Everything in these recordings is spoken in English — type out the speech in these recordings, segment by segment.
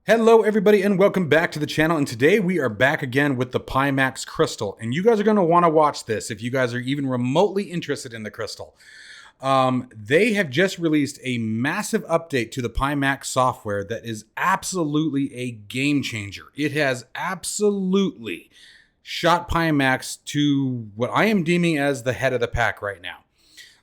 Hello everybody and welcome back to the channel, and today we are back again with the Pimax Crystal, and you guys are going to want to watch this if you guys are even remotely interested in the Crystal. They have just released a massive update to the Pimax software that is absolutely a game changer. It has absolutely shot Pimax to what I am deeming as the head of the pack right now.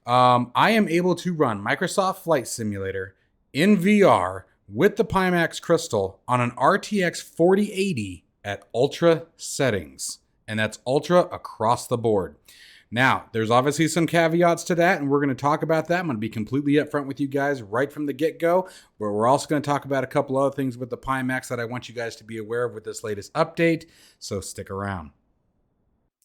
I am able to run Microsoft Flight Simulator in VR with the Pimax Crystal on an RTX 4080 at ultra settings, and that's ultra across the board. Now, there's obviously some caveats to that, and we're going to talk about that. I'm going to be completely upfront with you guys right from the get-go, but we're also going to talk about a couple other things with the Pimax that I want you guys to be aware of with this latest update, so stick around.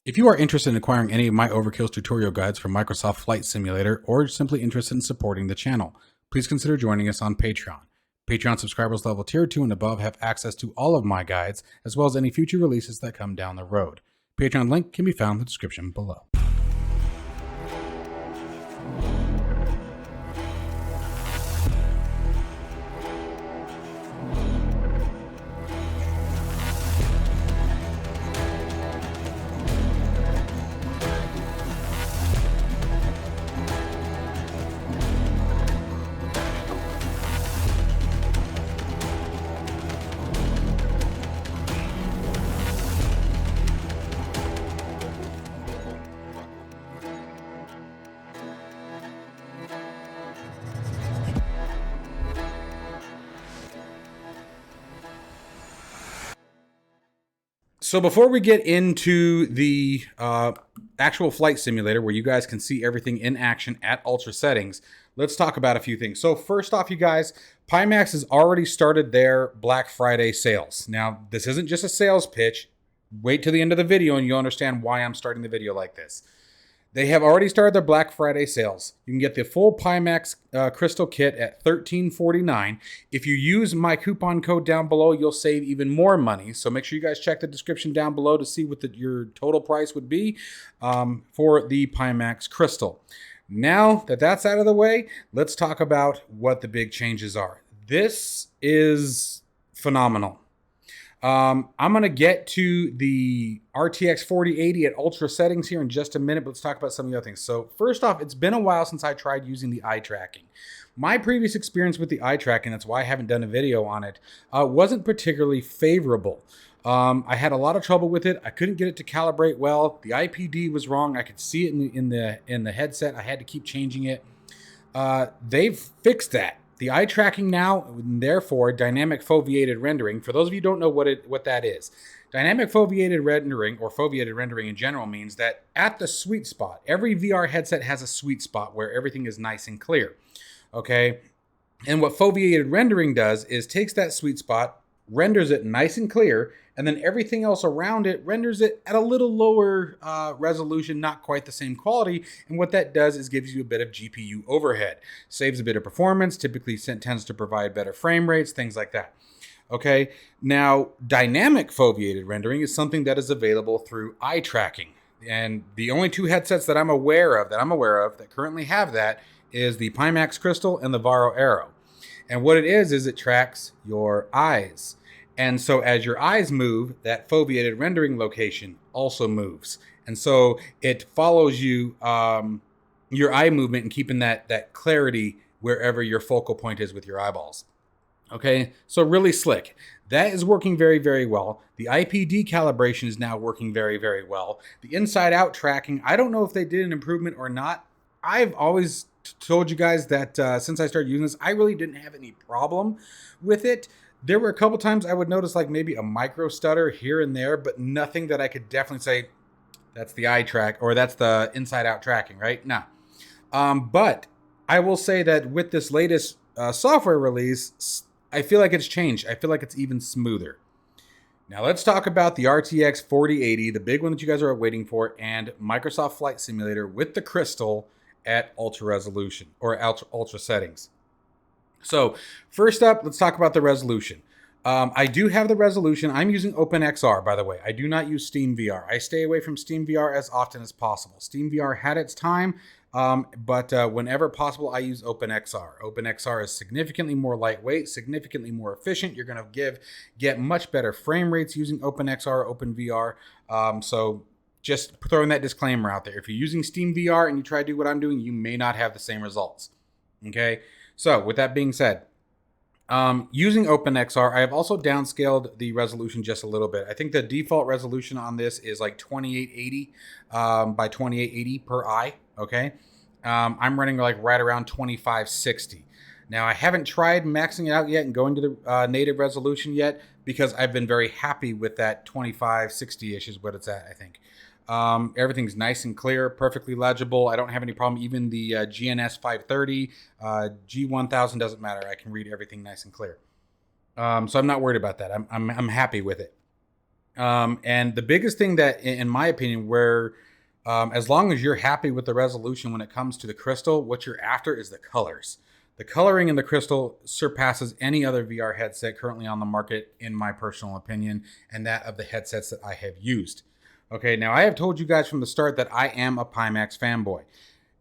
If you are interested in acquiring any of my overkills tutorial guides for Microsoft Flight Simulator, or simply interested in supporting the channel, please consider joining us on Patreon. Patreon subscribers level tier 2 and above have access to all of my guides, as well as any future releases that come down the road. Patreon link can be found in the description below. So before we get into the actual flight simulator where you guys can see everything in action at ultra settings, let's talk about a few things. So first off, you guys, Pimax has already started their Black Friday sales. Now, this isn't just a sales pitch. Wait till the end of the video and you'll understand why I'm starting the video like this. They have already started their Black Friday sales. You can get the full Pimax Crystal kit at $13.49. If you use my coupon code down below, you'll save even more money. So make sure you guys check the description down below to see what your total price would be for the Pimax Crystal. Now that that's out of the way, let's talk about what the big changes are. This is phenomenal. I'm going to get to the RTX 4080 at ultra settings here in just a minute, but let's talk about some of the other things. So first off, it's been a while since I tried using the eye tracking. My previous experience with the eye tracking, that's why I haven't done a video on it, wasn't particularly favorable. I had a lot of trouble with it. I couldn't get it to calibrate well. The IPD was wrong. I could see it in the headset. I had to keep changing it. They've fixed that. The eye tracking now, and therefore dynamic foveated rendering. For those of you who don't know what that is, dynamic foveated rendering, or foveated rendering in general, means that at the sweet spot, every VR headset has a sweet spot where everything is nice and clear. Okay, and what foveated rendering does is takes that sweet spot, renders it nice and clear, and then everything else around it renders it at a little lower resolution, not quite the same quality. And what that does is gives you a bit of GPU overhead, saves a bit of performance, typically tends to provide better frame rates, things like that. Okay, now dynamic foveated rendering is something that is available through eye tracking. And the only two headsets that I'm aware of that currently have that is the Pimax Crystal and the Varo Aero. And what it is it tracks your eyes. And so as your eyes move, that foveated rendering location also moves. And so it follows you, your eye movement, and keeping that clarity wherever your focal point is with your eyeballs. Okay, so really slick. That is working very, very well. The IPD calibration is now working very, very well. The inside-out tracking, I don't know if they did an improvement or not. I've always told you guys that since I started using this, I really didn't have any problem with it. There were a couple times I would notice like maybe a micro stutter here and there, but nothing that I could definitely say that's the eye track or that's the inside out tracking, right? No. But I will say that with this latest software release, I feel like it's changed. I feel like it's even smoother. Now let's talk about the RTX 4080, the big one that you guys are waiting for, and Microsoft Flight Simulator with the Crystal at ultra resolution or ultra settings. So first up, let's talk about the resolution. I do have the resolution. I'm using OpenXR, by the way. I do not use SteamVR. I stay away from SteamVR as often as possible. SteamVR had its time. But whenever possible, I use OpenXR. OpenXR is significantly more lightweight, significantly more efficient. You're going to get much better frame rates using OpenXR, OpenVR. So just throwing that disclaimer out there. If you're using Steam VR and you try to do what I'm doing, you may not have the same results. Okay. So with that being said, using OpenXR, I have also downscaled the resolution just a little bit. I think the default resolution on this is like 2880 by 2880 per eye. Okay. I'm running like right around 2560. Now, I haven't tried maxing it out yet and going to the native resolution yet because I've been very happy with that 2560-ish is what it's at, I think. Everything's nice and clear, perfectly legible. I don't have any problem. Even the GNS 530, G1000 doesn't matter. I can read everything nice and clear. So I'm not worried about that. I'm happy with it. And the biggest thing that, in my opinion, where as long as you're happy with the resolution when it comes to the Crystal, what you're after is the colors. The coloring in the Crystal surpasses any other VR headset currently on the market, in my personal opinion, and that of the headsets that I have used. Okay, now I have told you guys from the start that I am a Pimax fanboy.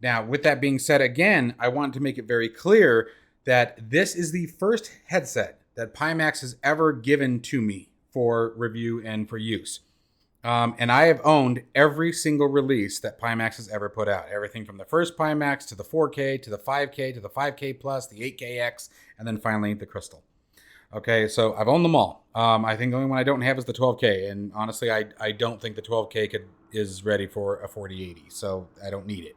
Now, with that being said, again, I want to make it very clear that this is the first headset that Pimax has ever given to me for review and for use. And I have owned every single release that Pimax has ever put out. Everything from the first Pimax to the 4K to the 5K to the 5K Plus, the 8KX, and then finally the Crystal. Okay, so I've owned them all. I think the only one I don't have is the 12K, and honestly, I don't think the 12K is ready for a 4080, so I don't need it.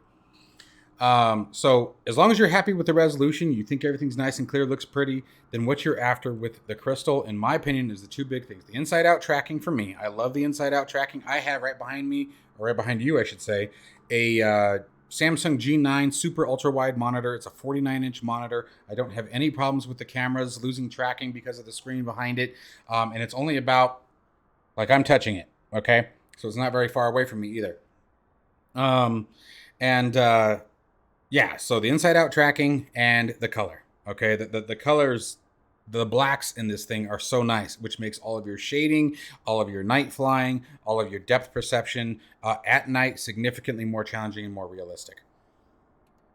So as long as you're happy with the resolution, you think everything's nice and clear, looks pretty, then what you're after with the Crystal, in my opinion, is the two big things. The inside-out tracking for me. I love the inside-out tracking. I have right behind me, or right behind you, I should say, a Samsung G9 super ultra wide monitor. It's a 49-inch monitor. I don't have any problems with the cameras losing tracking because of the screen behind it. And it's only about, like, I'm touching it, okay? So it's not very far away from me either. Yeah, so the inside-out tracking and the color, okay? The colors, the blacks in this thing are so nice, which makes all of your shading, all of your night flying, all of your depth perception at night significantly more challenging and more realistic.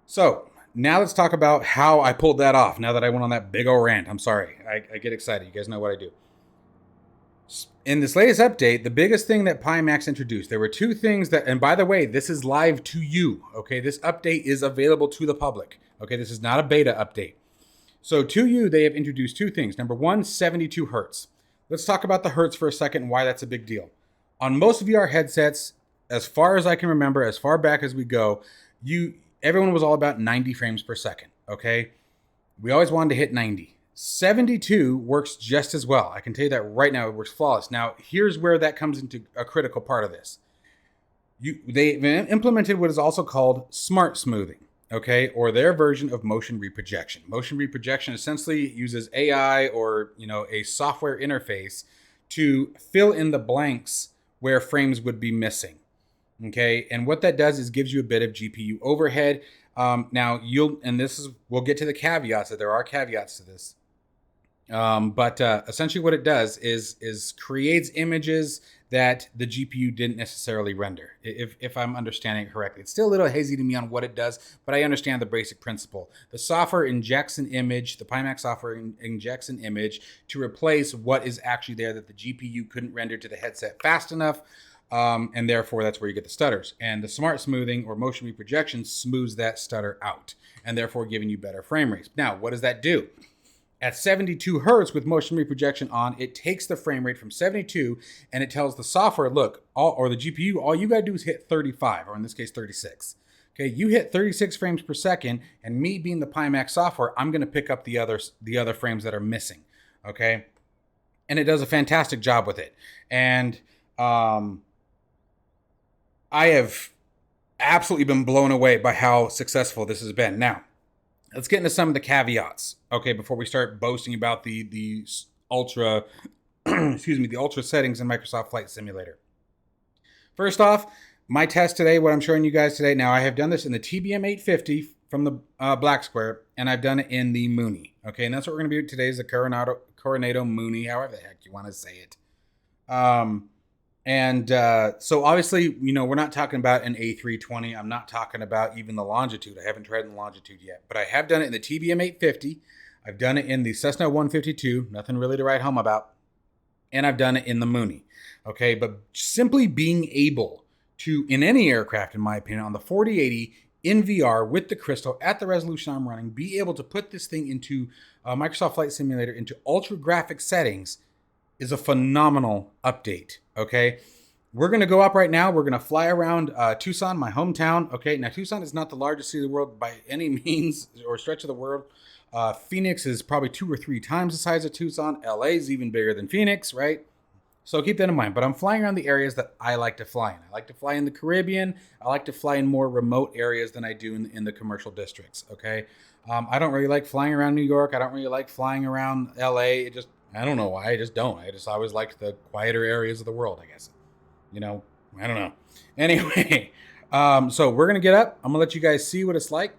So now let's talk about how I pulled that off now that I went on that big old rant. I'm sorry. I get excited. You guys know what I do. In this latest update, the biggest thing that Pimax introduced, there were two things that, and by the way, this is live to you, okay? This update is available to the public, okay? This is not a beta update. So to you, they have introduced two things. Number one, 72 hertz. Let's talk about the hertz for a second and why that's a big deal. On most VR headsets, as far as I can remember, as far back as we go, everyone was all about 90 frames per second, okay? We always wanted to hit 90. 72 works just as well. I can tell you that right now, it works flawless. Now, here's where that comes into a critical part of this. They implemented what is also called smart smoothing, okay, or their version of motion reprojection. Motion reprojection essentially uses AI or, a software interface to fill in the blanks where frames would be missing, okay? And what that does is gives you a bit of GPU overhead. Now, we'll get to the caveats, that there are caveats to this. But essentially what it does is creates images that the GPU didn't necessarily render, if I'm understanding it correctly. It's still a little hazy to me on what it does, but I understand the basic principle. The software injects an image, the Pimax software injects an image to replace what is actually there that the GPU couldn't render to the headset fast enough, and therefore that's where you get the stutters. And the smart smoothing or motion reprojection smooths that stutter out, and therefore giving you better frame rates. Now, what does that do? At 72 hertz with motion reprojection on, it takes the frame rate from 72 and it tells the software, look, or the GPU, all you gotta do is hit 35, or in this case, 36. Okay, you hit 36 frames per second, and me being the Pimax software, I'm gonna pick up the other frames that are missing, okay? And it does a fantastic job with it. And I have absolutely been blown away by how successful this has been. Now, let's get into some of the caveats, okay, before we start boasting about the ultra, the ultra settings in Microsoft Flight Simulator. First off, my test today, what I'm showing you guys today, now I have done this in the TBM 850 from the Black Square, and I've done it in the Mooney, okay, and that's what we're gonna do today is the Coronado Mooney, however the heck you wanna say it. And so obviously, you know, we're not talking about an A320. I'm not talking about even the Longitude. I haven't tried the Longitude yet, but I have done it in the TBM 850. I've done it in the Cessna 152. Nothing really to write home about. And I've done it in the Mooney. Okay, but simply being able to, in any aircraft, in my opinion, on the 4080 in VR with the Crystal at the resolution I'm running, be able to put this thing into Microsoft Flight Simulator into ultra graphic settings is a phenomenal update. Okay, we're going to go up right now. We're going to fly around Tucson, my hometown. Okay, now Tucson is not the largest city of the world by any means or stretch of the world. Phoenix is probably 2 or 3 times the size of Tucson. LA is even bigger than Phoenix, right? So keep that in mind. But I'm flying around the areas that I like to fly in. I like to fly in the Caribbean. I like to fly in more remote areas than I do in the commercial districts. Okay, I don't really like flying around New York. I don't really like flying around LA. It just, I don't know why. I just don't. I just always liked the quieter areas of the world, I guess. You know, I don't know. Anyway, so we're gonna get up. I'm gonna let you guys see what it's like.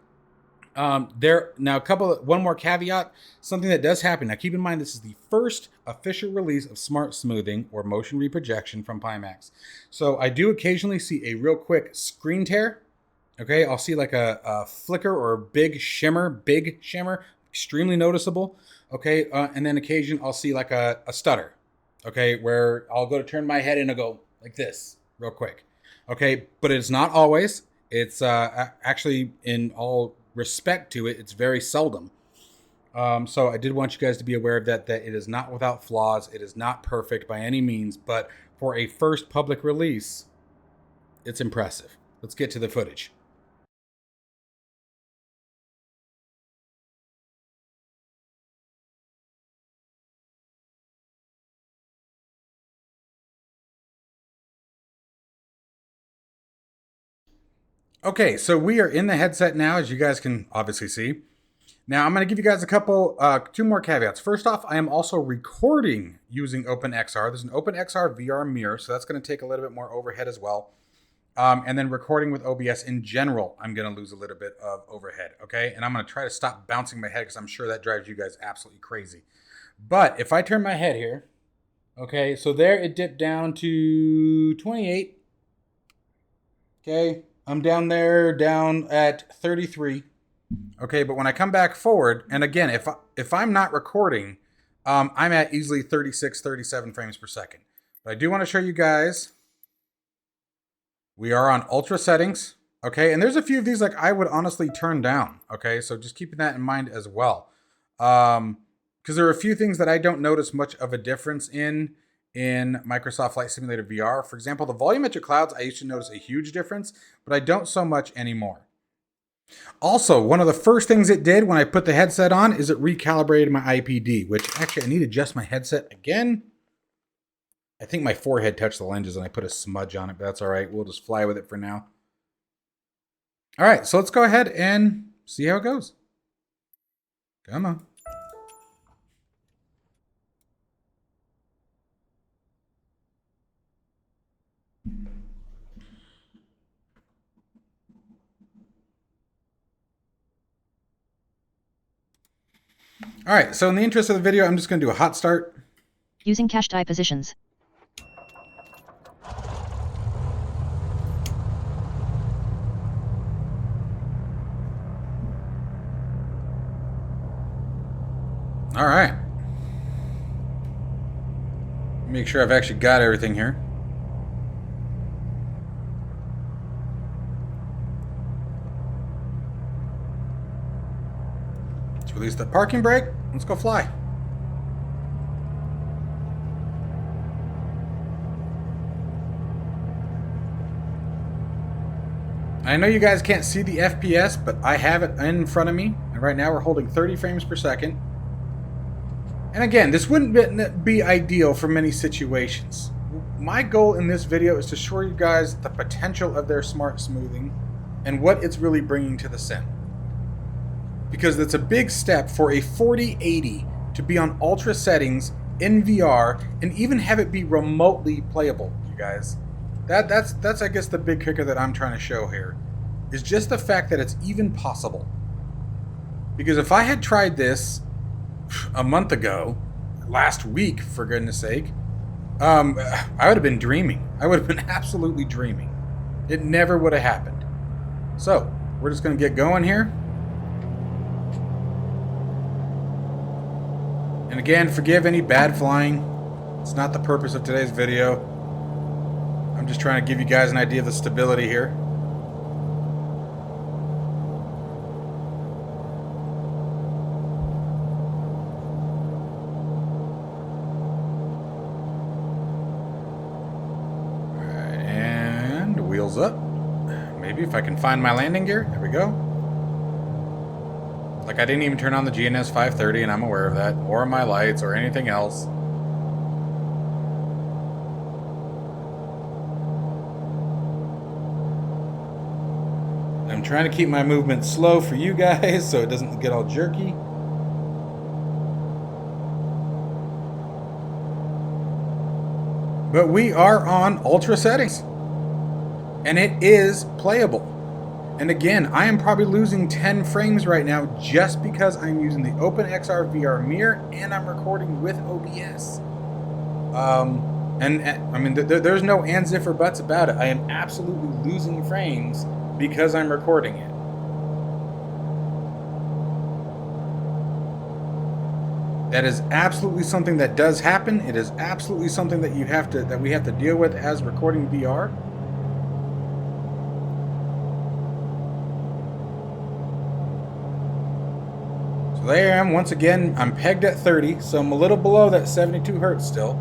One more caveat, something that does happen. Now keep in mind, this is the first official release of smart smoothing or motion reprojection from Pimax. So I do occasionally see a real quick screen tear. Okay, I'll see like a flicker or a big shimmer, extremely noticeable. Okay, and then occasion I'll see like a stutter. Okay, where I'll go to turn my head and I'll go like this real quick. Okay, but it's not always. It's actually, in all respect to it, it's very seldom. So I did want you guys to be aware of that it is not without flaws. It is not perfect by any means, but for a first public release, it's impressive. Let's get to the footage. Okay, so we are in the headset now, as you guys can obviously see. Now, I'm going to give you guys a couple, 2 more caveats. First off, I am also recording using OpenXR. There's an OpenXR VR mirror, so that's going to take a little bit more overhead as well. And then recording with OBS in general, I'm going to lose a little bit of overhead, okay? And I'm going to try to stop bouncing my head because I'm sure that drives you guys absolutely crazy. But if I turn my head here, okay, so there it dipped down to 28. Okay, I'm down there, down at 33. Okay, but when I come back forward, and again, if I'm not recording, I'm at easily 36, 37 frames per second. But I do want to show you guys, we are on ultra settings, okay? And there's a few of these like I would honestly turn down, okay? So just keeping that in mind as well. Because there are a few things that I don't notice much of a difference in Microsoft Flight Simulator VR. For example, the volumetric clouds, I used to notice a huge difference, but I don't so much anymore. Also, one of the first things it did when I put the headset on is it recalibrated my IPD, which actually I need to adjust my headset again. I think my forehead touched the lenses and I put a smudge on it, but that's all right. We'll just fly with it for now. All right, so let's go ahead and see how it goes. Come on. All right, so in the interest of the video, I'm just going to do a hot start. Using cached eye positions. All right. Make sure I've actually got everything here. Let's release the parking brake. Let's go fly. I know you guys can't see the FPS, but I have it in front of me. And right now we're holding 30 frames per second. And again, this wouldn't be ideal for many situations. My goal in this video is to show you guys the potential of their smart smoothing and what it's really bringing to the sim. Because it's a big step for a 4080 to be on ultra settings in VR and even have it be remotely playable, you guys. That's I guess the big kicker that I'm trying to show here, is just the fact that it's even possible. Because if I had tried this a month ago, last week for goodness sake, I would have been dreaming. I would have been absolutely dreaming. It never would have happened. So, we're just going to get going here. And again, forgive any bad flying. It's not the purpose of today's video. I'm just trying to give you guys an idea of the stability here. Wheels up. Maybe if I can find my landing gear. There we go. Like, I didn't even turn on the GNS 530, and I'm aware of that, or my lights, or anything else. I'm trying to keep my movement slow for you guys so it doesn't get all jerky. But we are on ultra settings. And it is playable. And again, I am probably losing 10 frames right now just because I'm using the OpenXR VR mirror and I'm recording with OBS. I mean, there's no ands, if, or buts about it. I am absolutely losing frames because I'm recording it. That is absolutely something that does happen. It is absolutely something that we have to deal with as recording VR. So there I am. Once again, I'm pegged at 30, so I'm a little below that 72 hertz still.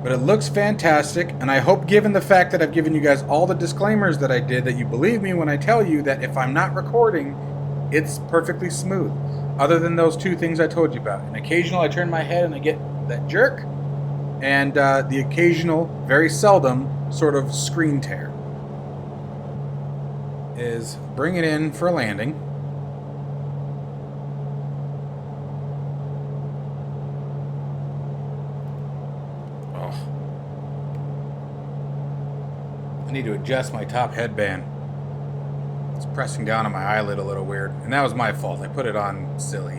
But it looks fantastic, and I hope, given the fact that I've given you guys all the disclaimers that I did, that you believe me when I tell you that if I'm not recording, it's perfectly smooth. Other than those two things I told you about. And occasional, I turn my head and I get that jerk, and the occasional, very seldom, sort of screen tear. Is bring it in for a landing. I need to adjust my top headband. It's pressing down on my eyelid a little weird. And that was my fault. I put it on silly.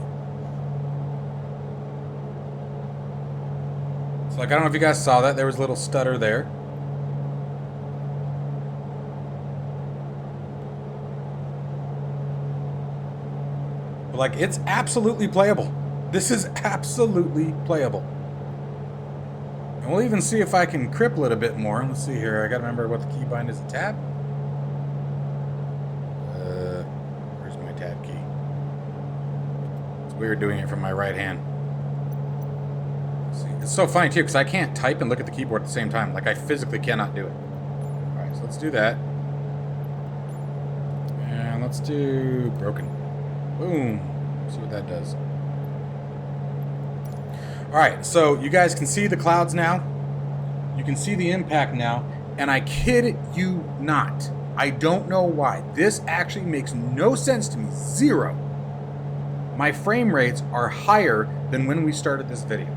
So, like, I don't know if you guys saw that. There was a little stutter there. But, like, it's absolutely playable. This is absolutely playable. And we'll even see if I can cripple it a bit more. Let's see here. I gotta remember what the keybind is. A tab? Where's my tab key? It's weird doing it from my right hand. Let's see. It's so funny too, because I can't type and look at the keyboard at the same time. Like, I physically cannot do it. Alright, so let's do that. And let's do broken. Boom. See what that does. Alright, so you guys can see the clouds now. You can see the impact now. And I kid you not. I don't know why. This actually makes no sense to me. Zero. My frame rates are higher than when we started this video.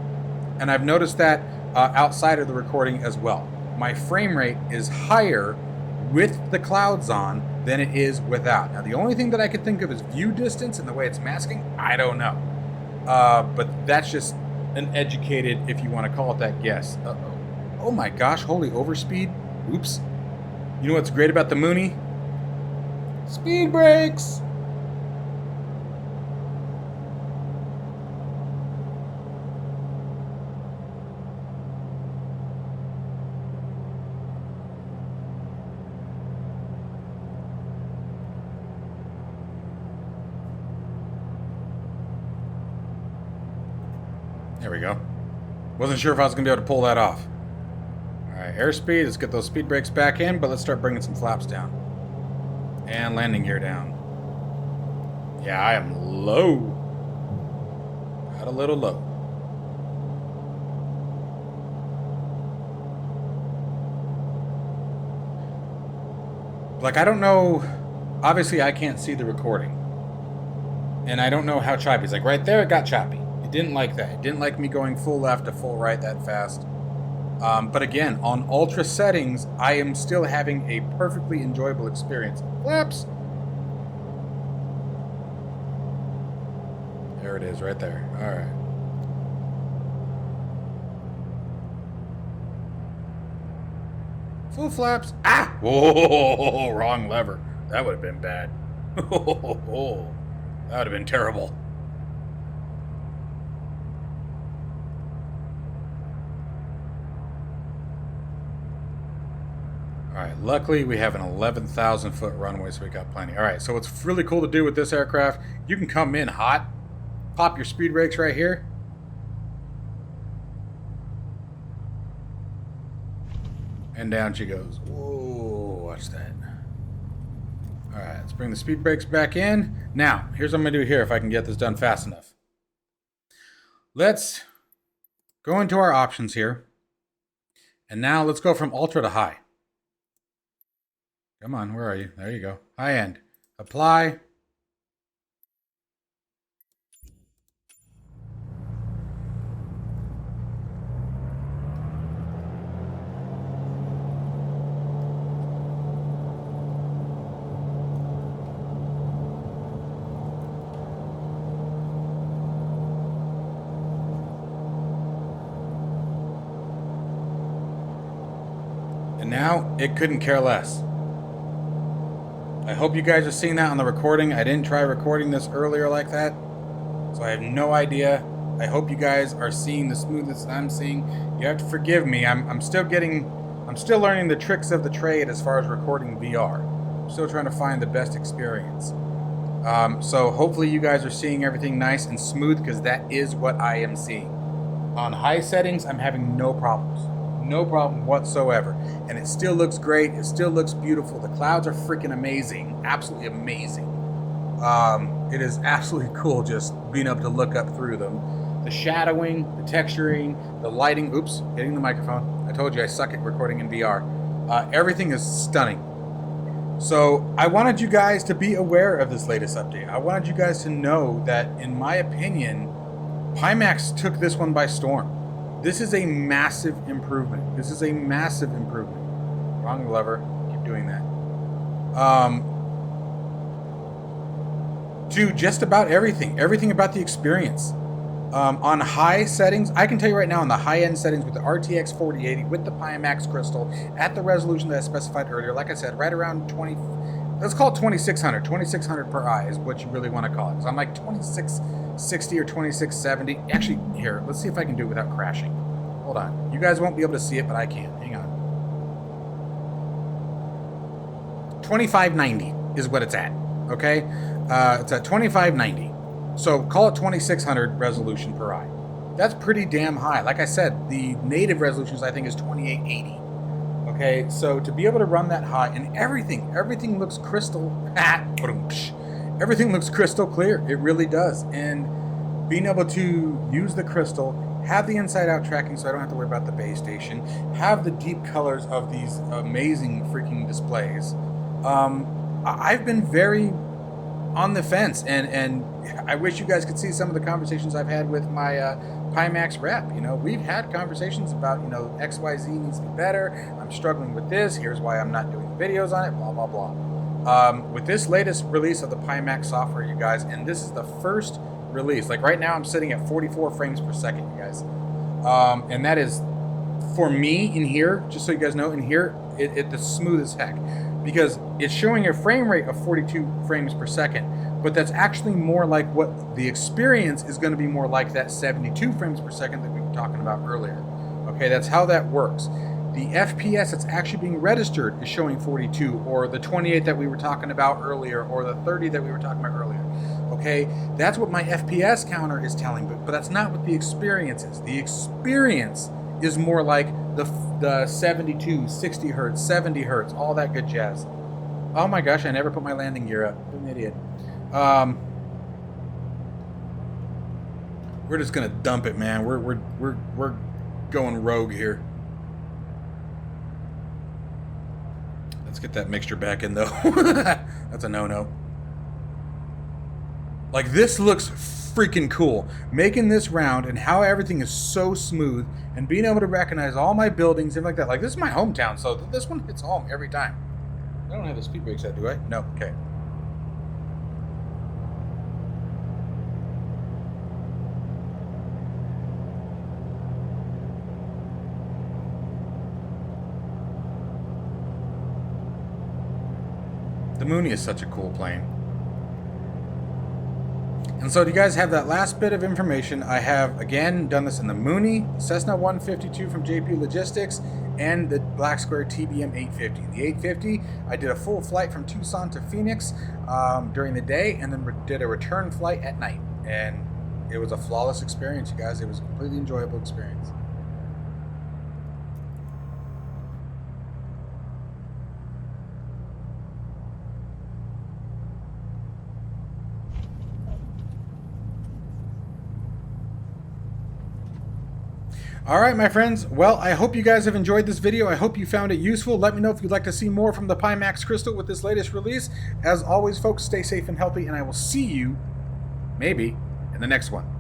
And I've noticed that outside of the recording as well. My frame rate is higher with the clouds on than it is without. Now, the only thing that I could think of is view distance and the way it's masking. I don't know. But that's just an educated, if you want to call it that, guess. Uh-oh. Oh my gosh, holy overspeed. Oops. You know what's great about the Mooney? Speed brakes. There we go. Wasn't sure if I was going to be able to pull that off. Alright, airspeed. Let's get those speed brakes back in, but let's start bringing some flaps down. And landing gear down. Yeah, I am low. Got a little low. Like, I don't know. Obviously, I can't see the recording. And I don't know how choppy. It's like right there, it got choppy. It didn't like that. It didn't like me going full left to full right that fast. But again, on ultra settings, I am still having a perfectly enjoyable experience. Flaps. There it is, right there. All right. Full flaps. Ah! Whoa! Wrong lever. That would have been bad. That would have been terrible. All right, luckily we have an 11,000 foot runway, so we got plenty. All right, so what's really cool to do with this aircraft, you can come in hot, pop your speed brakes right here. And down she goes. Whoa, watch that. All right, let's bring the speed brakes back in. Now, here's what I'm gonna do here if I can get this done fast enough. Let's go into our options here. And now let's go from ultra to high. Come on, where are you? There you go. High end. Apply. And now it couldn't care less. I hope you guys are seeing that on the recording. I didn't try recording this earlier like that, so I have no idea. I hope you guys are seeing the smoothness I'm seeing. You have to forgive me. I'm still learning the tricks of the trade as far as recording VR. I'm still trying to find the best experience. So hopefully you guys are seeing everything nice and smooth, because that is what I am seeing. On high settings, I'm having no problems. No problem whatsoever. And it still looks great. It still looks beautiful. The clouds are freaking amazing. Absolutely amazing. It is absolutely cool just being able to look up through them. The shadowing, the texturing, the lighting. Oops, hitting the microphone. I told you I suck at recording in VR. Everything is stunning. So I wanted you guys to be aware of this latest update. I wanted you guys to know that, in my opinion, Pimax took this one by storm. This is a massive improvement. This is a massive improvement. Wrong lever. Keep doing that. To just about everything. Everything about the experience. On high settings, I can tell you right now, on the high-end settings with the RTX 4080, with the Pimax Crystal, at the resolution that I specified earlier, like I said, right around 20... Let's call it 2600. 2600 per eye is what you really want to call it. Because I'm like 2660 or 2670. Actually, here, let's see if I can do it without crashing. Hold on. You guys won't be able to see it, but I can. Hang on. 2590 is what it's at. Okay? It's at 2590. So call it 2600 resolution per eye. That's pretty damn high. Like I said, the native resolutions, I think, is 2880. Okay, so to be able to run that high, and everything looks crystal, everything looks crystal clear. It really does. And being able to use the crystal, have the inside-out tracking so I don't have to worry about the base station, have the deep colors of these amazing freaking displays. I've been very on the fence, and I wish you guys could see some of the conversations I've had with my Pimax rep. You know, we've had conversations about, you know, XYZ needs to be better. I'm struggling with this. Here's why I'm not doing videos on it, blah, blah, blah. With this latest release of the Pimax software, you guys, and this is the first release. Like right now, I'm sitting at 44 frames per second, you guys. And that is, for me in here, just so you guys know, in here, it's smooth as heck. Because it's showing a frame rate of 42 frames per second, but that's actually more like what the experience is going to be more like that 72 frames per second that we were talking about earlier. Okay, that's how that works. The FPS that's actually being registered is showing 42, or the 28 that we were talking about earlier, or the 30 that we were talking about earlier. Okay, that's what my FPS counter is telling, but that's not what the experience is. The experience is more like the 72, 60 hertz, 70 hertz, all that good jazz. Oh my gosh, I never put my landing gear up. I'm an idiot. We're just gonna dump it, man. We're going rogue here. Let's get that mixture back in though. That's a no-no. Like, this looks freaking cool. Making this round and how everything is so smooth and being able to recognize all my buildings and like that. Like, this is my hometown, so this one hits home every time. I don't have the speed brake set, do I? No. Okay. The Mooney is such a cool plane. And so, do you guys have that last bit of information? I have, again, done this in the Mooney, Cessna 152 from JP Logistics, and the Black Square TBM 850. The 850, I did a full flight from Tucson to Phoenix during the day, and then did a return flight at night. And it was a flawless experience, you guys. It was a completely enjoyable experience. All right, my friends. Well, I hope you guys have enjoyed this video. I hope you found it useful. Let me know if you'd like to see more from the Pimax Crystal with this latest release. As always, folks, stay safe and healthy, and I will see you, maybe, in the next one.